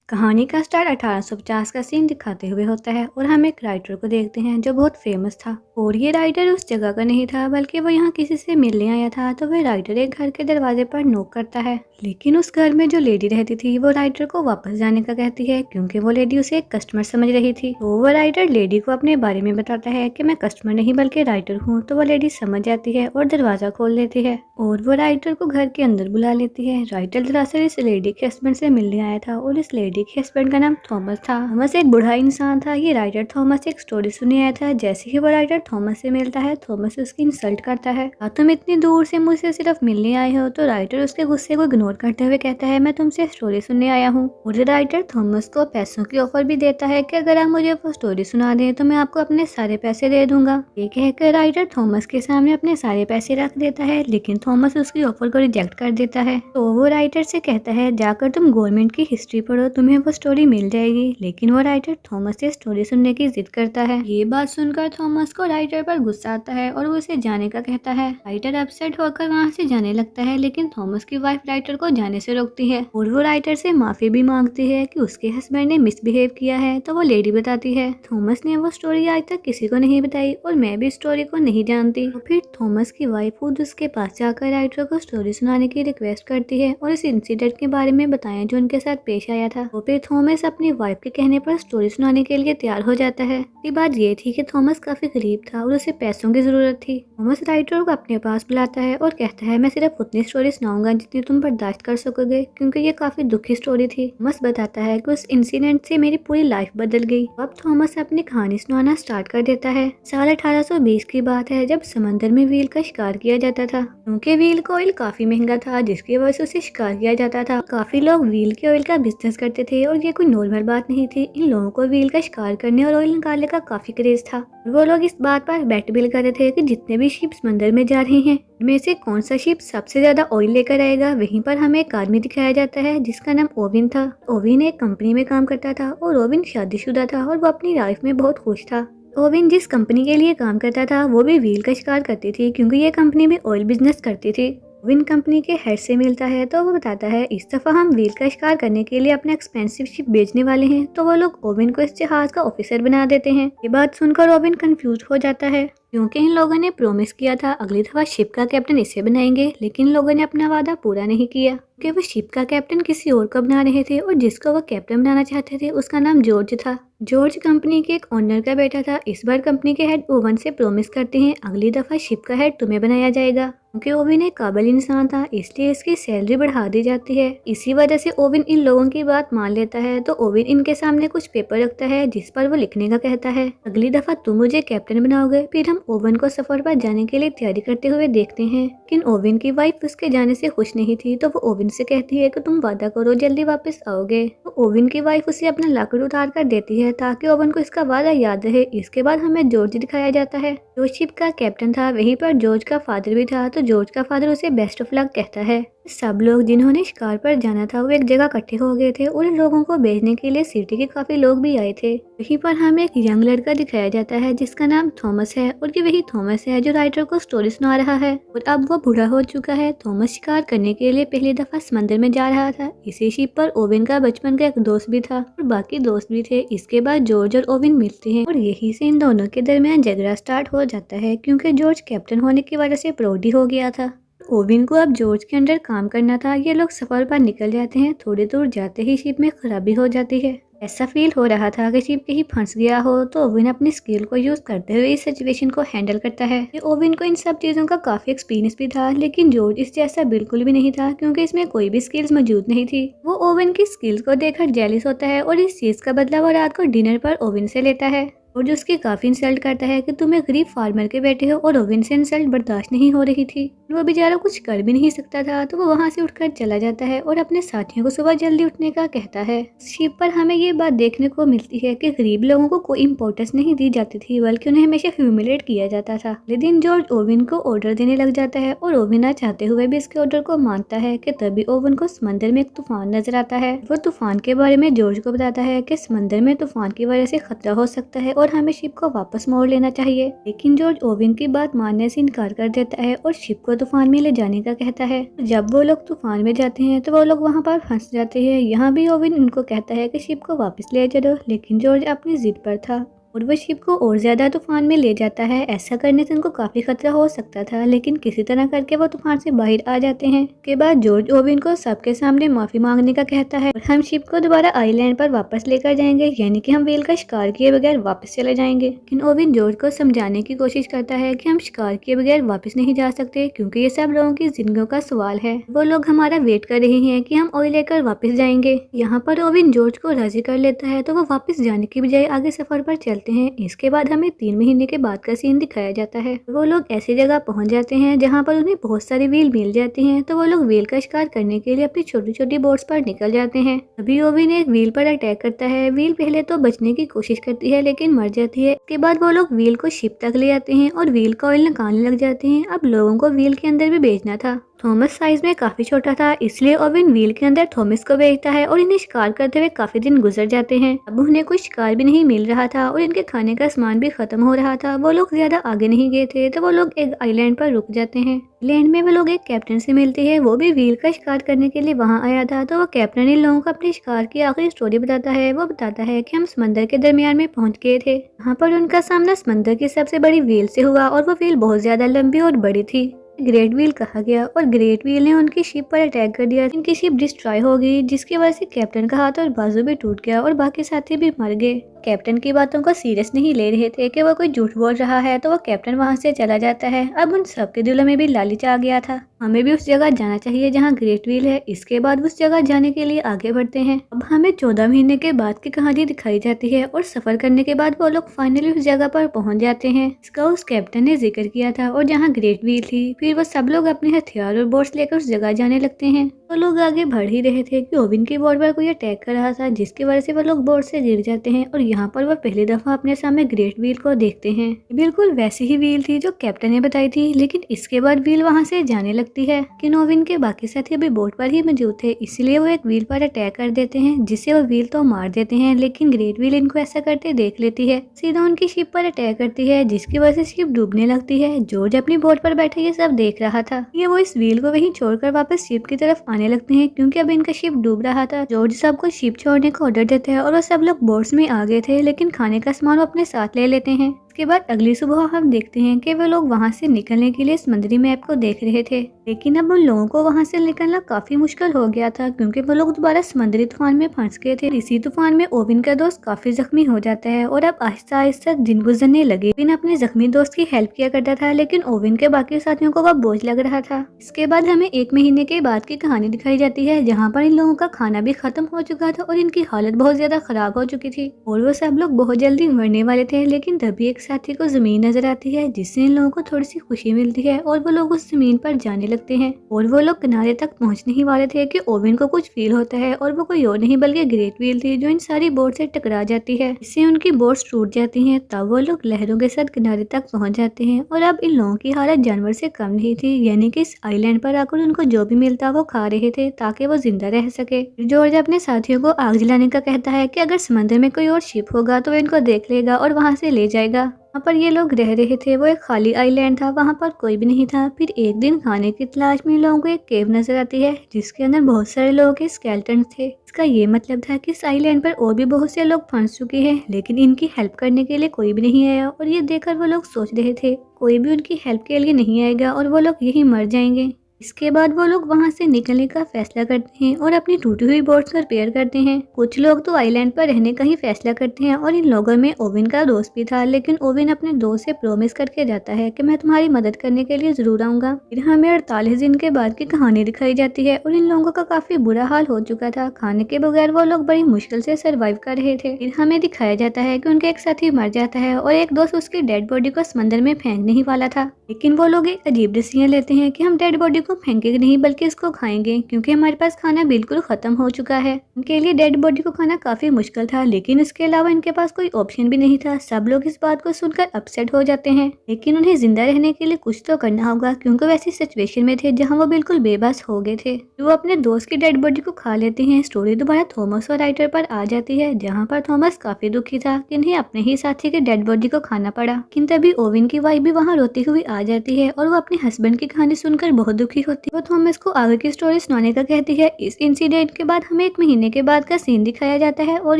कहानी का स्टार्ट 1850 का सीन दिखाते हुए होता है और हम एक राइटर को देखते हैं जो बहुत फेमस था। और ये राइटर उस जगह का नहीं था बल्कि वो यहाँ किसी से मिलने आया था। तो वह राइटर एक घर के दरवाजे पर नॉक करता है, लेकिन उस घर में जो लेडी रहती थी वो राइटर को वापस जाने का कहती है क्योंकि वो लेडी उसे एक कस्टमर समझ रही थी। तो वो राइटर लेडी को अपने बारे में बताता है कि मैं कस्टमर नहीं बल्कि राइटर हूँ। तो वो लेडी समझ जाती है और दरवाजा खोल लेती है और वो राइटर को घर के अंदर बुला लेती है। राइटर दरअसल इस लेडी के हस्बैंड से मिलने आया था और इस लेडी के हस्बैंड का नाम थॉमस था। थॉमस एक बूढ़ा इंसान था। ये राइटर थॉमस से एक स्टोरी सुने आया था। जैसे ही वो राइटर थॉमस से मिलता है, थॉमस उसकी इंसल्ट करता है, तुम इतनी दूर से मुझसे सिर्फ मिलने आए हो। तो राइटर उसके गुस्से को इग्नोर करते हुए कहता है, मैं तुमसे स्टोरी सुनने आया हूँ। और राइटर थॉमस को पैसों की ऑफर भी देता है कि अगर आप मुझे वो स्टोरी सुना दें तो मैं आपको अपने सारे पैसे दे दूंगा। ये कहकर राइटर थॉमस के सामने अपने सारे पैसे रख देता है, लेकिन थॉमस उसकी ऑफर को रिजेक्ट कर देता है। तो वो राइटर से कहता है, जाकर तुम गवर्नमेंट की हिस्ट्री पढ़ो, तुम्हें वो स्टोरी मिल जाएगी। लेकिन वो राइटर थॉमस से स्टोरी सुनने की जिद करता है। ये बात सुनकर थॉमस को राइटर पर गुस्सा आता है और वो उसे जाने का कहता है। राइटर अपसेट होकर वहाँ से जाने लगता है, लेकिन थॉमस की वाइफ राइटर को जाने से रोकती है और वो राइटर से माफी भी मांगती है कि उसके हस्बैंड ने मिसबिहेव किया है। तो वो लेडी बताती है, थॉमस ने वो स्टोरी आज तक किसी को नहीं बताई और मैं भी स्टोरी को नहीं जानती। तो फिर थॉमस की वाइफ खुद उसके पास जाकर राइटर को स्टोरी सुनाने की रिक्वेस्ट करती है और इस इंसिडेंट के बारे में बताया जो उनके साथ पेश आया था। तो फिर थॉमस अपनी वाइफ के कहने पर स्टोरी सुनाने के लिए तैयार हो जाता है। ये बात ये थी कि थॉमस काफी गरीब था और उसे पैसों की जरूरत थी। थॉमस राइटर को अपने पास बुलाता है और कहता है, मैं सिर्फ उतनी स्टोरी सुनाऊंगा जितनी तुम बर्दाश्त कर सकोगे, क्योंकि ये काफी दुखी स्टोरी थी। थॉमस बताता है कि उस इंसिडेंट से मेरी पूरी लाइफ बदल गई। अब थॉमस अपनी कहानी सुनाना स्टार्ट कर देता है। साल 1820 की बात है, जब समंदर में व्हेल का शिकार किया जाता था। क्योंकि व्हेल का ऑयल काफी महंगा था, जिसकी वजह से उसे शिकार किया जाता था। काफी लोग व्हेल के ऑयल का बिजनेस करते थे और ये कोई नॉर्मल बात नहीं थी। इन लोगों को व्हेल का शिकार करने और ऑयल निकालने का काफी क्रेज था। वो लोग इस बात पर बेट बिल कर रहे थे कि जितने भी शिप समंदर में जा रहे हैं, इनमें से कौन सा शिप सबसे ज्यादा ऑयल लेकर आएगा। वहीं पर हमें एक आदमी दिखाया जाता है जिसका नाम ओविन था। ओविन एक कंपनी में काम करता था और ओविन शादीशुदा था और वो अपनी लाइफ में बहुत खुश था। ओविन जिस कंपनी के लिए काम करता था वो भी व्हेल का शिकार करती थी, क्योंकि ये कंपनी में ऑयल बिजनेस करती थी। ओविन कंपनी के हेड से मिलता है तो वो बताता है, इस दफा हम व्हेल का शिकार करने के लिए अपना एक्सपेंसिव शिप बेचने वाले हैं। तो वो लोग ओविन को इस जहाज का ऑफिसर बना देते हैं। ये बात सुनकर ओविन कंफ्यूज हो जाता है, क्योंकि इन लोगों ने प्रॉमिस किया था अगली दफा शिप का कैप्टन इसे बनाएंगे, लेकिन लोगों ने अपना वादा पूरा नहीं किया कि वो शिप का कैप्टन किसी और को बना रहे थे और जिसको वो कैप्टन बनाना चाहते थे उसका नाम जॉर्ज था। जॉर्ज कंपनी के एक ओनर का बेटा था। इस बार कंपनी के हेड ओवन से प्रॉमिस करते हैं अगली दफा शिप का हेड तुम्हें बनाया जाएगा, क्योंकि ओविन एक काबिल इंसान था, इसलिए इसकी सैलरी बढ़ा दी जाती है। इसी वजह से ओविन इन लोगों की बात मान लेता है। तो ओविन इनके सामने कुछ पेपर रखता है जिस पर वो लिखने का कहता है, अगली दफा तुम मुझे कैप्टन बनाओगे। फिर हम ओविन को सफर पर जाने के लिए तैयारी करते हुए देखते हैं, लेकिन ओविन की वाइफ उसके जाने से खुश नहीं थी। तो वो ओविन से कहती है कि तुम वादा करो जल्दी वापस आओगे। तो ओविन की वाइफ उसे अपना लाकड़ उतार कर देती है ताकि ओविन को इसका वादा याद रहे। इसके बाद हमें जॉर्ज दिखाया जाता है जो शिप का कैप्टन था। वहीं पर जॉर्ज का फादर भी था। तो जॉर्ज का फादर उसे बेस्ट ऑफ लक कहता है। सब लोग जिन्होंने शिकार पर जाना था वो एक जगह इकट्ठे हो गए थे और इन लोगों को भेजने के लिए सिटी के काफी लोग भी आए थे। वहीं पर हमें एक यंग लड़का दिखाया जाता है जिसका नाम थॉमस है और ये वही थॉमस है जो राइटर को स्टोरी सुना रहा है। और अब वो बूढ़ा हो चुका है। थॉमस शिकार करने के लिए पहली दफा समंदर में जा रहा था। इसी शिप पर ओविन का बचपन का एक दोस्त भी था और बाकी दोस्त भी थे। इसके बाद जॉर्ज और ओविन मिलते हैं और यही से इन दोनों के दरमियान झगड़ा स्टार्ट हो जाता है, क्योंकि जॉर्ज कैप्टन होने की वजह से प्राउड हो गया था। ओविन को अब जॉर्ज के अंडर काम करना था। ये लोग सफर पर निकल जाते हैं। थोड़ी दूर जाते ही शिप में खराबी हो जाती है। ऐसा फील हो रहा था कि शिप कहीं फंस गया हो। तो ओविन अपनी स्किल को यूज करते हुए इस सिचुएशन को हैंडल करता है। ओविन को इन सब चीजों का काफी एक्सपीरियंस भी था, लेकिन जॉर्ज इस जैसा बिल्कुल भी नहीं था, क्योंकि इसमें कोई भी स्किल्स मौजूद नहीं थी। वो ओविन की स्किल्स को देखकर जेलिस होता है और इस चीज का बदला वो रात को डिनर पर ओविन से लेता है और जो उसकी काफी इंसल्ट करता है कि तुम एक गरीब फार्मर के बेटे हो। और ओविन से इंसल्ट बर्दाश्त नहीं हो रही थी। वो बेचारा कुछ कर भी नहीं सकता था। तो वो वहाँ से उठकर चला जाता है और अपने साथियों को सुबह जल्दी उठने का कहता है। शिप पर हमें ये बात देखने को मिलती है कि गरीब लोगों को कोई इंपॉर्टेंस नहीं दी जाती थी, बल्कि उन्हें हमेशा ह्यूमिलेट किया जाता था। लेकिन जॉर्ज ओविन को ऑर्डर देने लग जाता है और ओविन ना चाहते हुए भी इसके ऑर्डर को मानता है कि तभी ओविन को समंदर में एक तूफान नजर आता है। वो तूफान के बारे में जॉर्ज को बताता है कि समंदर में तूफान की वजह से खतरा हो सकता है और हमें शिप को वापस मोड़ लेना चाहिए। लेकिन जॉर्ज ओवेन की बात मानने से इनकार कर देता है और शिप को तूफान में ले जाने का कहता है। जब वो लोग तूफान में जाते हैं तो वो लोग वहाँ पर फंस जाते हैं। यहाँ भी ओवेन उनको कहता है कि शिप को वापस ले चलो, लेकिन जॉर्ज अपनी जिद पर था और वो शिप को और ज्यादा तूफान में ले जाता है। ऐसा करने से उनको काफी खतरा हो सकता था, लेकिन किसी तरह करके वो तूफान से बाहर आ जाते हैं। के बाद जॉर्ज ओवेन को सबके सामने माफी मांगने का कहता है और हम शिप को दोबारा आइलैंड पर वापस लेकर जाएंगे, यानी कि हम व्हेल का शिकार किए बगैर वापस चले जाएंगे। लेकिन ओवेन जॉर्ज को समझाने की कोशिश करता है कि हम शिकार किए बगैर वापस नहीं जा सकते, क्योंकि ये सब लोगों की जिंदगियों का सवाल है। वो लोग हमारा वेट कर रहे हैं कि हम ऑयल लेकर वापस जाएंगे। यहाँ पर ओवेन जॉर्ज को राजी कर लेता है तो वो वापस जाने की बजाय आगे सफर पर चलते हैं। इसके बाद हमें 3 महीने के बाद का सीन दिखाया जाता है। वो लोग ऐसी जगह पहुंच जाते हैं जहां पर उन्हें बहुत सारी व्हेल मिल जाती हैं, तो वो लोग व्हेल का शिकार करने के लिए अपनी छोटी छोटी बोट्स पर निकल जाते हैं। अभी ओवेन एक व्हेल पर अटैक करता है। व्हेल पहले तो बचने की कोशिश करती है लेकिन मर जाती है। इसके बाद वो लोग व्हेल को शिप तक ले आते हैं और व्हेल का ऑयल निकालने लग जाते हैं। अब लोगों को व्हेल के अंदर भी भेजना था। थॉमस साइज में काफी छोटा था, इसलिए ओवेन व्हेल के अंदर थॉमस को भेजता है और इन्हें शिकार करते हुए काफी दिन गुजर जाते हैं। अब उन्हें कुछ शिकार भी नहीं मिल रहा था और इनके खाने का सामान भी खत्म हो रहा था। वो लोग ज्यादा आगे नहीं गए थे तो वो लोग एक आइलैंड पर रुक जाते हैं। आइलैंड में वो लोग एक कैप्टन से मिलते हैं। वो भी व्हेल का शिकार करने के लिए वहाँ आया था। तो वो कैप्टन इन लोगों को अपने शिकार की आखिरी स्टोरी बताता है। वो बताता है कि हम समंदर के दरमियान में पहुंच गए थे। वहाँ पर उनका सामना समंदर की सबसे बड़ी व्हेल से हुआ और वो व्हेल बहुत ज्यादा लंबी और बड़ी थी। ग्रेट व्हील कहा गया और ग्रेट व्हील ने उनकी शिप पर अटैक कर दिया। इनकी शिप डिस्ट्रॉय हो गई, जिसकी वजह से कैप्टन का हाथ और बाजू भी टूट गया और बाकी साथी भी मर गए। कैप्टन की बातों को सीरियस नहीं ले रहे थे कि वो कोई झूठ बोल रहा है, तो वो कैप्टन वहां से चला जाता है। अब उन सबके दिलों में भी लालच आ गया था, हमें भी उस जगह जाना चाहिए जहाँ ग्रेट व्हील है। इसके बाद उस जगह जाने के लिए आगे बढ़ते हैं। अब हमें 14 महीने के बाद की कहानी दिखाई जाती है और सफर करने के बाद वो लोग फाइनली उस जगह पर पहुंच जाते हैं। इसका उस कैप्टन ने जिक्र किया था और जहाँ ग्रेट व्हील थी। फिर वो सब लोग अपने हथियार और बोट्स लेकर उस जगह जाने लगते हैं। वो लोग आगे बढ़ ही रहे थे कि ओवेन की बोट पर कोई अटैक कर रहा था, जिसकी वजह से वो लोग बोट से गिर जाते हैं और यहाँ पर वो पहली दफा अपने सामने ग्रेट व्हील को देखते हैं। बिल्कुल वैसी ही व्हील थी जो कैप्टन ने बताई थी, लेकिन इसके बाद व्हील वहाँ से जाने लगती है। कि ओवेन के बाकी साथी अभी बोट पर ही मौजूद थे, इसलिए वो एक व्हील पर अटैक कर देते हैं, जिससे वो व्हील तो मार देते हैं, लेकिन ग्रेट व्हील इनको ऐसा करते देख लेती है। सीधा उनकी शिप पर अटैक करती है, जिसकी वजह से शिप डूबने लगती है। जॉर्ज अपनी बोट पर बैठे ये सब देख रहा था। ये वो इस व्हील को वहीं छोड़कर वापस शिप की तरफ आने लगते हैं, क्योंकि अब इनका शिप डूब रहा था। जॉर्ज सबको शिप छोड़ने का ऑर्डर देते हैं और वो सब लोग बोट्स में आ गए थे, लेकिन खाने का सामान वो अपने साथ ले लेते हैं। इसके बाद अगली सुबह हम देखते हैं कि वे लोग वहां से निकलने के लिए समुद्री मैप को देख रहे थे, लेकिन अब उन लोगों को वहां से निकलना काफी मुश्किल हो गया था, क्योंकि वो लोग दोबारा समुद्री तूफान में फंस गए थे। इसी तूफान में ओवेन का दोस्त काफी जख्मी हो जाता है और अब आहिस्ता आहिस्ता दिन गुजरने लगे। ओवेन अपने जख्मी दोस्त की हेल्प किया करता था, लेकिन ओवेन के बाकी साथियों को वह बोझ लग रहा था। इसके बाद हमें 1 महीने के बाद की कहानी दिखाई जाती है, जहाँ पर इन लोगों का खाना भी खत्म हो चुका था और इनकी हालत बहुत ज्यादा खराब हो चुकी थी और वो सब लोग बहुत जल्दी मरने वाले थे। लेकिन तभी एक साथी को जमीन नजर आती है, जिससे इन लोगों को थोड़ी सी खुशी मिलती है और वो लोग उस जमीन पर जाने लगते हैं। और वो लोग किनारे तक पहुंचने ही वाले थे कि ओवेन को कुछ फील होता है, और वो कोई और नहीं बल्कि ग्रेट व्हील थी, जो इन सारी बोट से टकरा जाती है, इससे उनकी बोट्स टूट जाती हैं। तब वो लोग लहरों के साथ किनारे तक पहुंच जाते हैं और अब इन लोगों की हालत जानवर से कम नहीं थी, यानी कि इस आइलैंड पर आकर उनको जो भी मिलता वो खा रहे थे ताकि वो जिंदा रह सके। जॉर्ज अपने साथियों को आग जलाने का कहता है कि अगर समंदर में कोई और शिप होगा तो वो इनको देख लेगा और वहाँ से ले जाएगा। वहाँ पर ये लोग रह रहे थे, वो एक खाली आइलैंड था, वहाँ पर कोई भी नहीं था। फिर एक दिन खाने की तलाश में इन लोगों को एक केव नजर आती है, जिसके अंदर बहुत सारे लोगों के स्केलेटन थे। इसका ये मतलब था कि इस आइलैंड पर और भी बहुत से लोग फंस चुके हैं, लेकिन इनकी हेल्प करने के लिए कोई भी नहीं आया। और ये देखकर वो लोग सोच रहे थे कोई भी उनकी हेल्प के लिए नहीं आएगा और वो लोग यही मर जाएंगे। इसके बाद वो लोग वहां से निकलने का फैसला करते हैं और अपनी टूटी हुई बोट्स को रिपेयर करते हैं। कुछ लोग तो आइलैंड पर रहने का ही फैसला करते हैं और इन लोगों में ओवेन का दोस्त भी था, लेकिन ओवेन अपने दोस्त से प्रॉमिस करके जाता है कि मैं तुम्हारी मदद करने के लिए जरूर आऊंगा। फिर हमें 48 दिन के बाद की कहानी दिखाई जाती है और इन लोगों का काफी बुरा हाल हो चुका था। खाने के बगैर वो लोग बड़ी मुश्किल से सर्वाइव कर रहे थे। फिर हमें दिखाया जाता है कि उनके एक साथी मर जाता है और एक दोस्त उसकी डेड बॉडी को समंदर में फेंकने ही वाला था, लेकिन वो लोग एक अजीब डिसीजन लेते हैं कि हम डेड बॉडी को फेंकेंगे नहीं बल्कि इसको खाएंगे, क्योंकि हमारे पास खाना बिल्कुल खत्म हो चुका है। इनके लिए डेड बॉडी को खाना काफी मुश्किल था, लेकिन इसके अलावा इनके पास कोई ऑप्शन भी नहीं था। सब लोग इस बात को सुनकर अपसेट हो जाते हैं, लेकिन उन्हें जिंदा रहने के लिए कुछ तो करना होगा, क्योंकि वो ऐसी सिचुएशन में थे जहाँ वो बिल्कुल बेबस हो गए थे। वो अपने दोस्त की डेड बॉडी को खा लेते हैं। स्टोरी दोबारा थॉमस और राइटर पर आ जाती है, जहाँ पर थॉमस काफी दुखी था कि उन्हें अपने ही साथी के डेड बॉडी को खाना पड़ा। लेकिन तभी ओवेन की वाइफ भी वहाँ रोती हुई आ जाती है और वो अपने हस्बैंड की कहानी सुनकर बहुत दुखी होती है। वो थॉमस को आगे की स्टोरी सुनाने का कहती है। इस इंसिडेंट के बाद हमें 1 महीने के बाद का सीन दिखाया जाता है और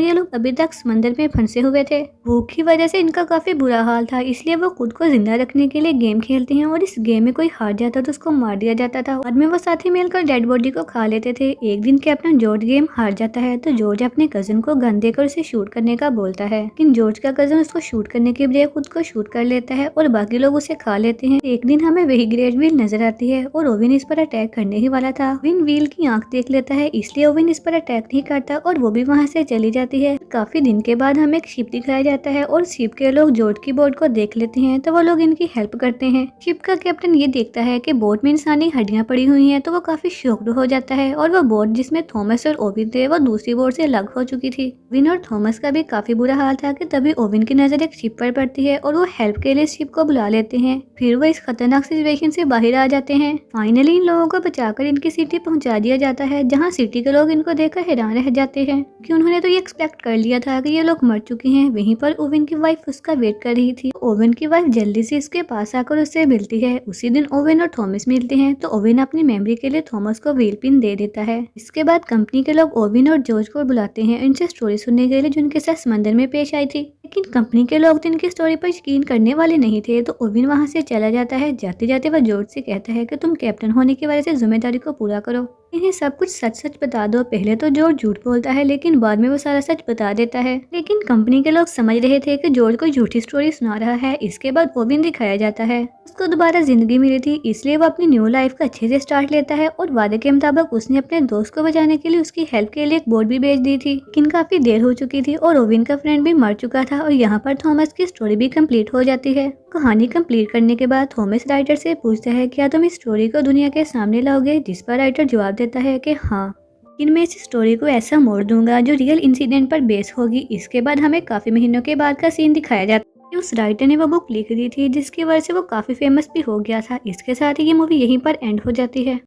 ये लोग अभी तक समंदर में फंसे हुए थे। भूख की वजह से इनका काफी बुरा हाल था, इसलिए वो खुद को जिंदा रखने के लिए गेम खेलते हैं और इस गेम में कोई हार जाता तो उसको मार दिया जाता था। बाद में वो साथी मिलकर डेड बॉडी को खा लेते थे। एक दिन कैप्टन जॉर्ज गेम हार जाता है तो जॉर्ज अपने कजन को गन देकर उसे शूट करने का बोलता है, लेकिन जॉर्ज का कजन उसको शूट करने के बजाय खुद को शूट कर लेता है और बाकी लोग उसे खा लेते हैं। एक दिन हमें वही ग्रेट व्हील नजर आती है और ओवेन इस पर अटैक करने ही वाला था। ओवेन व्हील की आंख देख लेता है, इसलिए ओवेन इस पर अटैक नहीं करता और वो भी वहाँ से चली जाती है। काफी दिन के बाद हमें एक शिप दिखाया जाता है और शिप के लोग जॉर्ज की बोट को देख लेते हैं, तो वो लोग इनकी हेल्प करते हैं। शिप का कैप्टन ये देखता है कि बोट में इंसानी हड्डियां पड़ी हुई हैं, तो वो काफी शॉक्ड हो जाता है और वो बोट जिसमें थॉमस और ओवेन थे वो दूसरी बोट से अलग हो चुकी थी। ओवेन और थॉमस का भी काफी बुरा हाल था कि तभी ओवेन की नजर एक शिप पर पड़ती है और वो हेल्प के लिए शिप को बुला लेते हैं। फिर वो इस खतरनाक सिचुएशन से बाहर आ जाते हैं। फाइनली इन लोगों को बचाकर इनकी सिटी पहुंचा दिया जाता है, जहां सिटी के लोग इनको देखकर हैरान रह जाते हैं कि उन्होंने तो ये एक्सपेक्ट कर लिया था कि ये लोग मर चुके हैं। वहीं पर ओवेन की वाइफ उसका वेट कर रही थी। ओवेन की वाइफ जल्दी से इसके पास आकर उससे मिलती है। उसी दिन ओवेन और थॉमस मिलते हैं, तो ओवेन अपनी मेमोरी के लिए थॉमस को व्हील पिन दे देता है। इसके बाद कंपनी के लोग ओवेन और जॉर्ज को बुलाते हैं इनसे स्टोरी सुनने के लिए जो उनके साथ समंदर में पेश आई थी। लेकिन कंपनी के लोग तो इनकी स्टोरी पर यकीन करने वाले नहीं थे, तो ओवेन वहां से चला जाता है। जाते जाते वह जॉर्ज से कहता है कि तुम कैप्टन होने की वजह से जिम्मेदारी को पूरा करो, इन्हें सब कुछ सच सच बता दो। पहले तो जॉर्ज झूठ बोलता है, लेकिन बाद में वो सारा सच बता देता है। लेकिन कंपनी के लोग समझ रहे थे कि जॉर्ज कोई झूठी स्टोरी सुना रहा है। इसके बाद ओवेन दिखाया जाता है, उसको दोबारा जिंदगी मिली थी, इसलिए वो अपनी न्यू लाइफ का अच्छे से स्टार्ट लेता है और वादे के मुताबिक उसने अपने दोस्त को बचाने के लिए उसकी हेल्प के लिए एक बोट भी भेज दी थी। लेकिन काफी देर हो चुकी थी और ओवेन का फ्रेंड भी मर चुका था और यहाँ पर थॉमस की स्टोरी भी कंप्लीट हो जाती है। कहानी कंप्लीट करने के बाद थॉमस राइटर से पूछता है, क्या तुम इस स्टोरी को दुनिया के सामने लाओगे? जिस पर राइटर जवाब देता है कि हाँ, लेकिन मैं इस स्टोरी को ऐसा मोड़ दूंगा जो रियल इंसिडेंट पर बेस होगी। इसके बाद हमें काफी महीनों के बाद का सीन दिखाया जाता है। उस राइटर ने वो बुक लिख दी थी जिसकी वजह से वो काफी फेमस भी हो गया था। इसके साथ ही ये मूवी यहीं पर एंड हो जाती है।